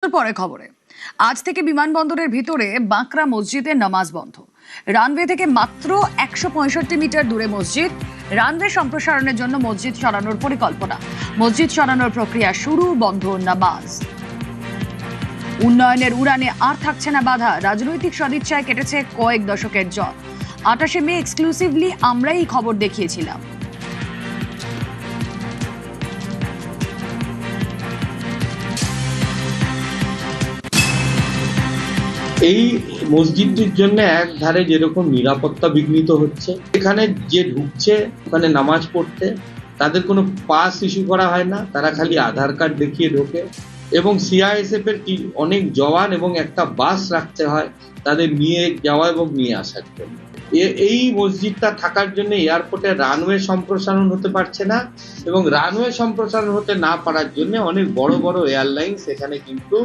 পরে খবরে আজ থেকে বিমানবন্দরের ভিতরে বাঁকড়া মসজিদে নামাজ বন্ধ। রানওয়ে থেকে মাত্র 165 মিটার দূরে মসজিদ। রানওয়ে সম্প্রসারণের জন্য মসজিদ সরানোর পরিকল্পনা। মসজিদ সরানোর প্রক্রিয়া শুরু, বন্ধ নামাজ। উন্নয়নের উড়ানে আর থাকছে না বাধা। রাজনৈতিক সদিচ্ছায় কেটেছে কয়েক দশকের জট। 28 মে এক্সক্লুসিভলি আমরাই এই খবর দেখিয়েছিলাম। এই মসজিদটির জন্য এক ধারে যেরকম নিরাপত্তা বিঘ্নিত হচ্ছে, এখানে যে ঢুকছে ওখানে নামাজ পড়তে তাদের কোনো পাস ইস্যু করা হয় না, তারা খালি আধার কার্ড দেখিয়ে ঢোকে এবং সিআইএসএফ এর অনেক জওয়ান এবং একটা বাস রাখতে হয় তাদের নিয়ে যাওয়া এবং নিয়ে আসার জন্য। এই মসজিদটা থাকার জন্য এয়ারপোর্টে রানওয়ে সম্প্রসারণ হতে পারছে না এবং রানওয়ে সম্প্রসারণ হতে না পারার জন্য অনেক বড় বড় এয়ারলাইন্স এখানে কিন্তু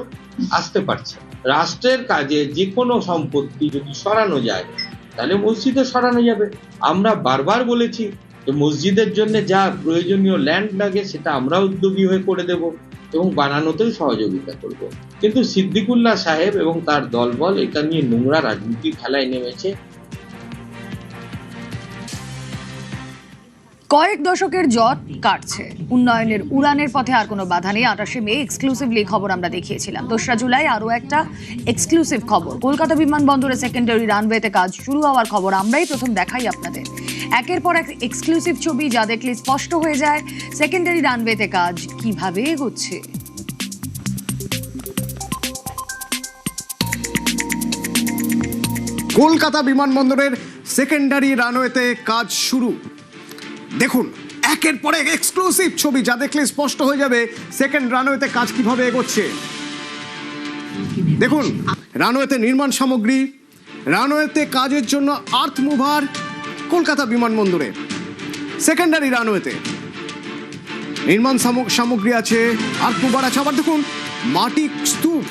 আসতে পারছে। রাষ্ট্রের কাজে যে কোনো সম্পত্তি যদি সরানো যায় তাহলে মসজিদে সরানো যাবে। আমরা বারবার বলেছি যে মসজিদের জন্য যা প্রয়োজনীয় ল্যান্ড লাগে সেটা আমরা উদ্যোগী হয়ে করে দেব এবং বানানোতেও সহযোগিতা করব। কিন্তু সিদ্দিকুল্লাহ সাহেব এবং তার দলবল এটা নিয়ে নোংরা রাজনীতি খেলায় নেমেছে। কয়েক দশকের জট কাটছে। উন্নয়নের উড়ানের পথে আর কোনো বাধা নেই। 28 মে এক্সক্লুসিভলি খবর আমরা দেখিয়েছিলাম। 2রা জুলাই আরো একটা এক্সক্লুসিভ খবর। কলকাতা বিমানবন্দরে সেকেন্ডারি রানওয়েতে কাজ শুরু হওয়ার খবর আমরাই প্রথম দেখাই আপনাদের। একের পর এক এক্সক্লুসিভ ছবি যা দেখলে স্পষ্ট হয়ে যায় সেকেন্ডারি রানওয়েতে কাজ কিভাবে এগোচ্ছে। কলকাতা বিমানবন্দরের সেকেন্ডারি রানওয়েতে কাজ শুরু। দেখুন একের পর এক এক্সক্লুসিভ ছবি যা দেখলে স্পষ্ট হয়ে যাবে সেকেন্ড রানওয়েতে কাজ কিভাবে এগোচ্ছে। দেখুন রানওয়েতে নির্মাণ সামগ্রী, রানওয়েতে কাজের জন্য আর্থ মুভার। কলকাতা বিমানবন্দরে সেকেন্ডারি রানওয়েতে নির্মাণ সামগ্রী আছে, আর্থ মুভার আছে। আবার দেখুন মাটি স্তূপ,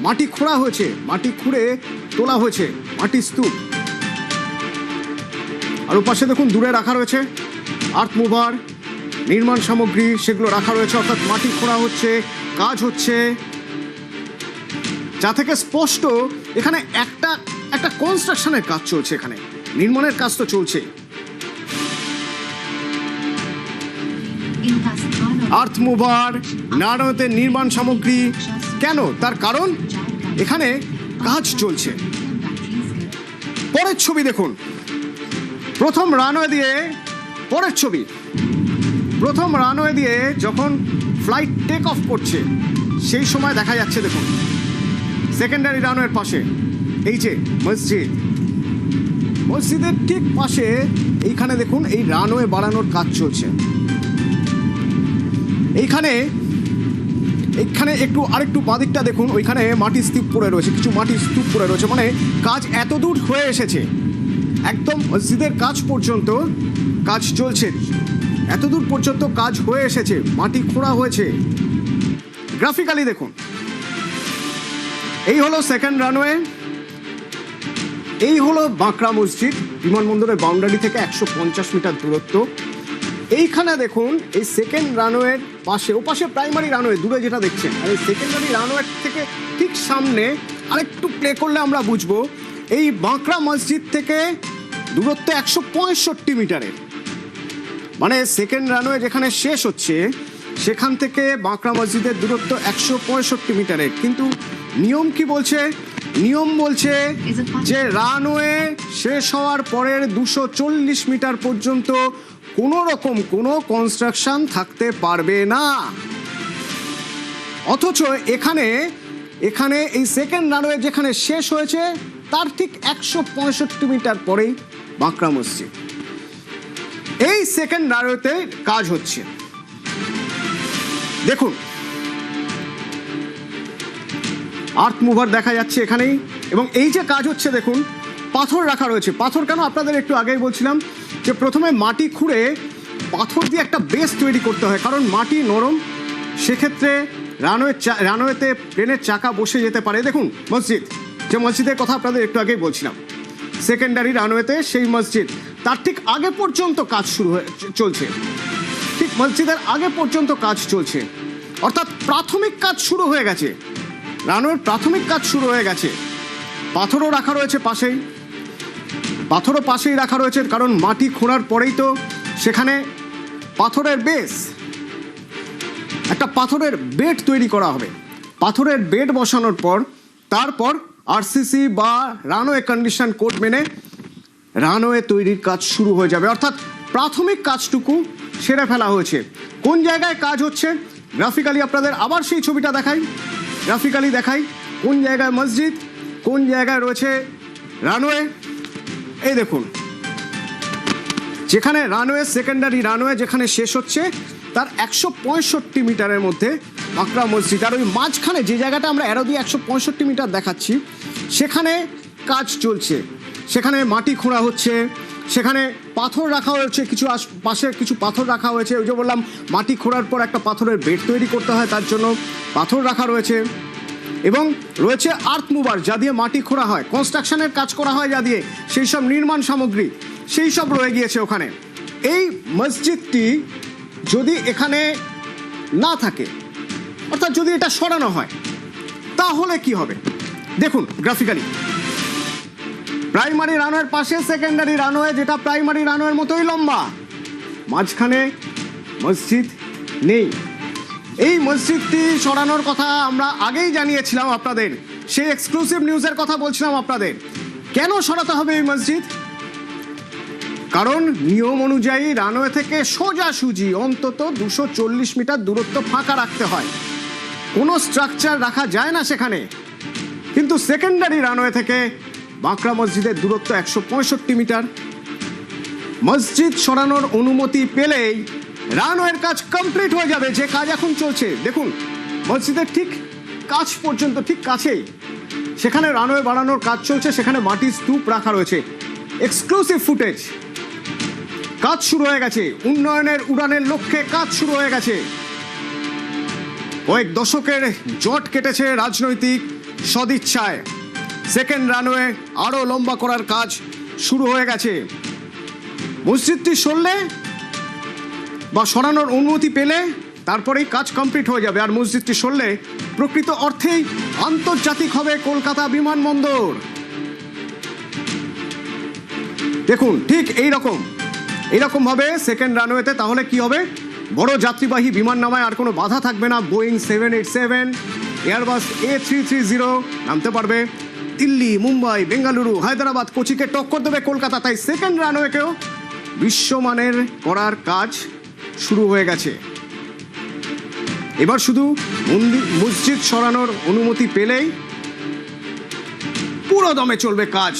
মাটি খোঁড়া হয়েছে, মাটি খুঁড়ে তোলা হয়েছে, মাটি স্তূপ। আর ওপাশে দেখুন দূরে রাখা রয়েছে আর্থ মুভার, নির্মাণ সামগ্রী, সেগুলো রাখা রয়েছে। অর্থাৎ মাটি খোঁড়া হচ্ছে, কাজ হচ্ছে, যা থেকে স্পষ্ট এখানে একটা কনস্ট্রাকশনের কাজ চলছে। এখানে নির্মাণের কাজ তো চলছে। আর্থ মুভার, রানওয়েতে নির্মাণ সামগ্রী। কেন? তার কারণ এখানে কাজ চলছে। পরের ছবি দেখুন, প্রথম রানওয়ে দিয়ে পরের ছবি, প্রথম রানওয়ে দিয়ে যখন ফ্লাইট টেক অফ করছে সেই সময় দেখা যাচ্ছে দেখুন সেকেন্ডারি রানওয়ের পাশে এই যে মসজিদ, মসজিদের ঠিক পাশে এইখানে দেখুন এই রানওয়ে বাড়ানোর কাজ চলছে। এইখানে একটু আরেকটু বাদিকটা দেখুন, ওইখানে মাটি স্তূপ পড়ে রয়েছে, কিছু মাটি স্তূপ পড়ে রয়েছে। মানে কাজ এত দূর হয়ে এসেছে, একদম মসজিদের কাজ পর্যন্ত কাজ চলছে, এত দূর পর্যন্ত কাজ হয়ে এসেছে, মাটি খোঁড়া হয়েছে। গ্রাফিক্যালি দেখুন, এই হলো সেকেন্ড রানওয়ে, এই হলো বাঁকড়া মসজিদ। বিমানবন্দরের বাউন্ডারি থেকে 150 মিটার দূরত্ব। এইখানে দেখুন এই সেকেন্ড রানওয়ের পাশে, ওপাশে প্রাইমারি রানওয়ে দূরে যেটা দেখছেন, আর এই সেকেন্ডারি রানওয়ে থেকে ঠিক সামনে আরেকটু প্লে করলে আমরা বুঝবো এই বাঁকড়া মসজিদ থেকে দূরত্ব 165 মিটারের। মানে সেকেন্ড রানওয়ে যেখানে শেষ হচ্ছে সেখান থেকে বাঁকড়া মসজিদের দূরত্ব 165 মিটারের। কিন্তু নিয়ম কি বলছে? নিয়ম বলছে যে রানওয়ে শেষ হওয়ার পরের 240 মিটার পর্যন্ত কোনো রকম কোনো কনস্ট্রাকশন থাকতে পারবে না। অথচ এখানে এই সেকেন্ড রানওয়ে যেখানে শেষ হয়েছে তার ঠিক 165 মিটার পরেই বাঁকড়া মসজিদ। এই সেকেন্ড রানওয়েতে কাজ হচ্ছে। দেখুন আর্থ মুভার দেখা যাচ্ছে এখানেই, এবং এই যে কাজ হচ্ছে দেখুন পাথর রাখা রয়েছে। পাথর কেন? আপনাদের একটু আগেই বলছিলাম যে প্রথমে মাটি খুঁড়ে পাথর দিয়ে একটা বেস তৈরি করতে হয়, কারণ মাটি নরম, সেক্ষেত্রে রানওয়েতে প্লেনের চাকা বসে যেতে পারে। দেখুন মসজিদ, যে মসজিদের কথা আপনাদের একটু আগেই বলছিলাম, সেকেন্ডারি রানওয়েতে সেই মসজিদ, তার ঠিক আগে পর্যন্ত কাজ চলছে, ঠিক মসজিদের আগে পর্যন্ত কাজ চলছে। অর্থাৎ প্রাথমিক কাজ শুরু হয়ে গেছে। রানওয়ের প্রাথমিক কাজ শুরু হয়ে গেছে। পাথরও রাখা রয়েছে পাশেই, পাথরও পাশেই রাখা রয়েছে, কারণ মাটি খোঁড়ার পরেই তো সেখানে পাথরের বেস, একটা পাথরের বেড তৈরি করা হবে। পাথরের বেড বসানোর পর তারপর আরসিসি বা রানওয়ে কন্ডিশন কোড মেনে রানওয়ে তৈরির কাজ শুরু হয়ে যাবে। অর্থাৎ প্রাথমিক কাজটুকু সেরে ফেলা হয়েছে। কোন জায়গায় কাজ হচ্ছে গ্রাফিক্যালি আপনাদের আবার সেই ছবিটা দেখাই, গ্রাফিক্যালি দেখাই কোন জায়গায় মসজিদ, কোন জায়গায় রয়েছে রানওয়ে। এই দেখুন, যেখানে রানওয়ে, সেকেন্ডারি রানওয়ে যেখানে শেষ হচ্ছে তার 165 মিটারের মধ্যে বাঁকড়া মসজিদ। আর ওই মাঝখানে যে জায়গাটা আমরা অ্যারো দিয়ে 165 মিটার দেখাচ্ছি সেখানে কাজ চলছে, সেখানে মাটি খোঁড়া হচ্ছে, সেখানে পাথর রাখা হয়েছে, কিছু পাশে কিছু পাথর রাখা হয়েছে। ওই যে বললাম মাটি খোঁড়ার পর একটা পাথরের বেড তৈরি করতে হয়, তার জন্য পাথর রাখা রয়েছে। এবং রয়েছে আর্থ মুভার, যা দিয়ে মাটি খোঁড়া হয়, কনস্ট্রাকশনের কাজ করা হয় যা দিয়ে, সেই সব নির্মাণ সামগ্রী সেই সব রয়ে গিয়েছে ওখানে। এই মসজিদটি যদি এখানে না থাকে, অর্থাৎ যদি এটা সরানো হয়, তাহলে কি হবে দেখুন গ্রাফিক্যালি। প্রাইমারি রানওয়ের পাশে সেকেন্ডারি রানওয়ে, যেটা প্রাইমারি রানওয়ের মতোই লম্বা, মাঝখানে মসজিদ নেই। এই মসজিদটি সরানোর কথা আমরা আগেই জানিয়েছিলাম আপনাদের, সেই এক্সক্লুসিভ নিউজের কথা বলছিলাম আপনাদের। কেন সরাতে হবে এই মসজিদ? কারণ নিয়ম অনুযায়ী রানওয়ে থেকে সোজাসুজি অন্তত 240 মিটার দূরত্ব ফাঁকা রাখতে হয়, কোনো স্ট্রাকচার রাখা যায় না সেখানে। কিন্তু সেকেন্ডারি রানওয়ে থেকে বাঁকড়া মসজিদের দূরত্ব 165 মিটার। মসজিদ সরানোর অনুমতি পেলেই রানওয়ের কাজ কমপ্লিট হয়ে যাবে, যে কাজ এখন চলছে। দেখুন মসজিদের ঠিক কাছ পর্যন্ত, ঠিক কাছেই সেখানে রানওয়ে বাড়ানোর কাজ চলছে, সেখানে মাটির স্তূপ রাখা রয়েছে। এক্সক্লুসিভ ফুটেজ, কাজ শুরু হয়ে গেছে, উন্নয়নের উড়ানের লক্ষ্যে কাজ শুরু হয়ে গেছে। কয়েক দশকের জট কেটেছে রাজনৈতিক সদিচ্ছায়। সেকেন্ড রানওয়ে আরো লম্বা করার কাজ শুরু হয়ে গেছে। মসজিদটি সরলে বা সরানোর অনুমতি পেলে তারপরেই কাজ কমপ্লিট হয়ে যাবে। আর মসজিদটি সরলে প্রকৃত অর্থেই আন্তর্জাতিক হবে কলকাতা বিমানবন্দর। দেখুন ঠিক এইরকম ভাবে সেকেন্ড রানওয়েতে তাহলে কি হবে, বড় যাত্রীবাহী বিমান নামায় আর কোনো বাধা থাকবে না। বোয়িং 787, এয়ারবাস A330 নামতে পারবে। দিল্লি, মুম্বাই, বেঙ্গালুরু, হায়দ্রাবাদ, কোচিকে টক্কর দেবে কলকাতা। তাই সেকেন্ড রানওয়েকেও বিশ্বমানের করার কাজ শুরু হয়ে গেছে। এবার শুধু মসজিদ সরানোর অনুমতি পেলেই পুরো দমে চলবে কাজ,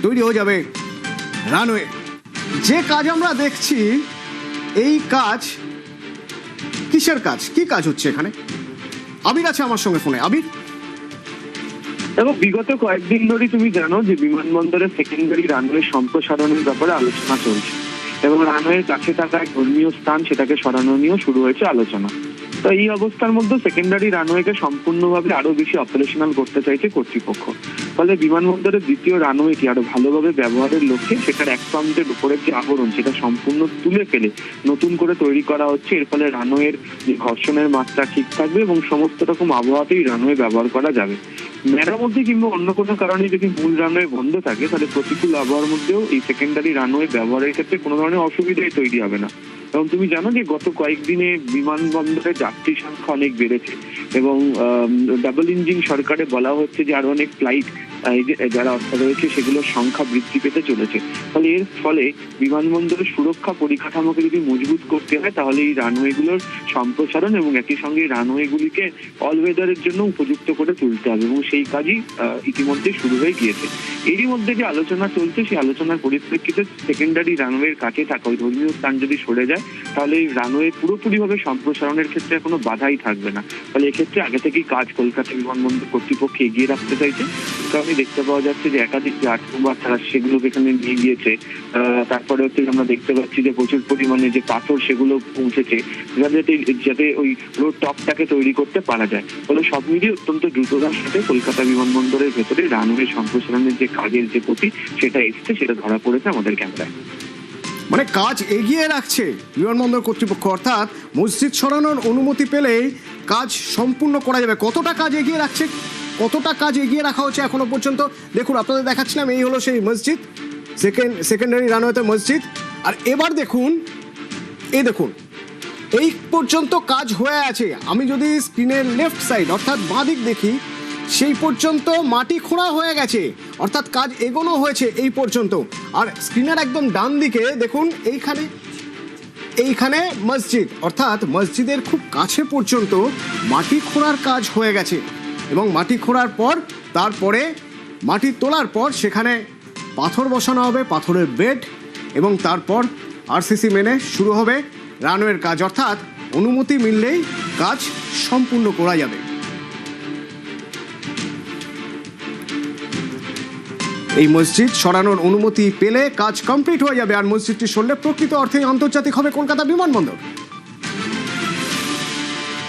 তৈরি হয়ে যাবে রানওয়ে। যে কাজ আমরা দেখছি, এই কাজ কিসের কাজ, কি কাজ হচ্ছে এখানে? আবির আছে আমার সঙ্গে ফোনে। আবির, এবং বিগত কয়েকদিন ধরে তুমি জানো যে বিমানবন্দরের সেকেন্ডারি রানওয়ে সম্প্রসারণের ব্যাপারে আলোচনা চলছে, এবং রানওয়ের কাছে থাকা এক ধর্মীয় স্থান সেটাকে সরানো নিয়েও শুরু হয়েছে আলোচনা। তো এই অবস্থার মধ্যে সেকেন্ডারি রানওয়েকে সম্পূর্ণভাবে আরো বেশি অপারেশনাল করতে চাইছে কর্তৃপক্ষ। ফলে বিমানবন্দরের দ্বিতীয় রানওয়েটি আরো ভালোভাবে ব্যবহারের লক্ষ্যে সেটার এক প্রান্তের উপরের যে আবরণ সেটা সম্পূর্ণ তুলে ফেলে নতুন করে তৈরি করা হচ্ছে। এর ফলে রানওয়ের যে ঘর্ষণের মাত্রা ঠিক থাকবে এবং সমস্ত রকম আবহাওয়াতেই রানওয়ে ব্যবহার করা যাবে। মেরামতি কিংবা অন্য কোনো কারণে যদি মূল রানওয়ে বন্ধ থাকে, তাহলে প্রতিকূল আবহাওয়ার মধ্যেও এই সেকেন্ডারি রানওয়ে ব্যবহারের ক্ষেত্রে কোনো ধরনের অসুবিধাই তৈরি হবে না। এবং তুমি জানো যে গত কয়েকদিনে বিমানবন্দরে যাত্রী সংখ্যা অনেক বেড়েছে, এবং ডাবল ইঞ্জিন সরকারে বলা হচ্ছে যে আরো অনেক ফ্লাইট যারা রয়েছে সেগুলোর সংখ্যা বৃদ্ধি পেতে চলেছে। ফলে এর ফলে বিমানবন্দরের সুরক্ষা পরিকাঠামোকে যদি মজবুত করতে হয়, তাহলে এই রানওয়েগুলোর সম্প্রসারণ এবং একই সঙ্গে রানওয়েগুলিকে অল ওয়েদারের জন্য উপযুক্ত করে তুলতে হবে, এবং সেই কাজই ইতিমধ্যে শুরু হয়ে গিয়েছে। এরই মধ্যে যে আলোচনা চলছে, সেই আলোচনার পরিপ্রেক্ষিতে সেকেন্ডারি রানওয়ের কাছে থাকা ওই ধর্মীয় স্থান যদি সরে যায়, তাহলে এই রানওয়ে পুরোপুরিভাবে সম্প্রসারণের ক্ষেত্রে কোনো বাধাই থাকবে না। ফলে এক্ষেত্রে আগে থেকেই কাজ কলকাতা বিমানবন্দর কর্তৃপক্ষ এগিয়ে রাখতে চাইছে। কারণে দেখতে পাওয়া যাচ্ছে যে একাধিক যে আর্টবার তারা সেগুলোকে এখানে নিয়ে গিয়েছে। তারপরে হচ্ছে আমরা দেখতে পাচ্ছি যে প্রচুর পরিমাণে যে পাথর সেগুলো পৌঁছেছে, যাতে ওই রোড টপটাকে তৈরি করতে পারা যায়। ফলে সব মিলিয়ে অত্যন্ত দ্রুততার সাথে কলকাতা বিমানবন্দরের ভেতরে রানওয়ে সম্প্রসারণের যে কাজের যে গতি সেটা এসছে, সেটা ধরা পড়েছে আমাদের ক্যামেরায়। মানে কাজ এগিয়ে রাখছে বিমানবন্দর কর্তৃপক্ষ, অর্থাৎ মসজিদ সরানোর অনুমতি পেলেই কাজ সম্পূর্ণ করা যাবে। কতটা কাজ এগিয়ে রাখছে কতটা কাজ এগিয়ে রাখা হচ্ছে এখনো পর্যন্ত। দেখুন আপনাদের দেখাচ্ছিলাম, এই হলো সেই মসজিদ, সেকেন্ডারি রানওয়েতে মসজিদ। আর এবার দেখুন, এই দেখুন এই পর্যন্ত কাজ হয়ে আছে। আমি যদি স্ক্রিনের লেফট সাইড অর্থাৎ বাঁ দিক দেখি, সেই পর্যন্ত মাটি খোঁড়া হয়ে গেছে, অর্থাৎ কাজ এগোনো হয়েছে এই পর্যন্ত। আর স্ক্রিনের একদম ডান দিকে দেখুন, এইখানে মসজিদ, অর্থাৎ মসজিদের খুব কাছে পর্যন্ত মাটি খোঁড়ার কাজ হয়ে গেছে। এবং মাটি খোঁড়ার পর তারপরে মাটি তোলার পর সেখানে পাথর বসানো হবে, পাথরের বেড, এবং তারপর আরসিসি মেনে শুরু হবে রানওয়ের কাজ, অর্থাৎ অনুমতি মিললেই কাজ সম্পূর্ণ করা যাবে। এই মসজিদ সরানোর অনুমতি পেলে কাজ কমপ্লিট হয়ে যাবে, আর মসজিদটি সরলে প্রকৃত অর্থে আন্তর্জাতিক হবে কলকাতা বিমানবন্দর।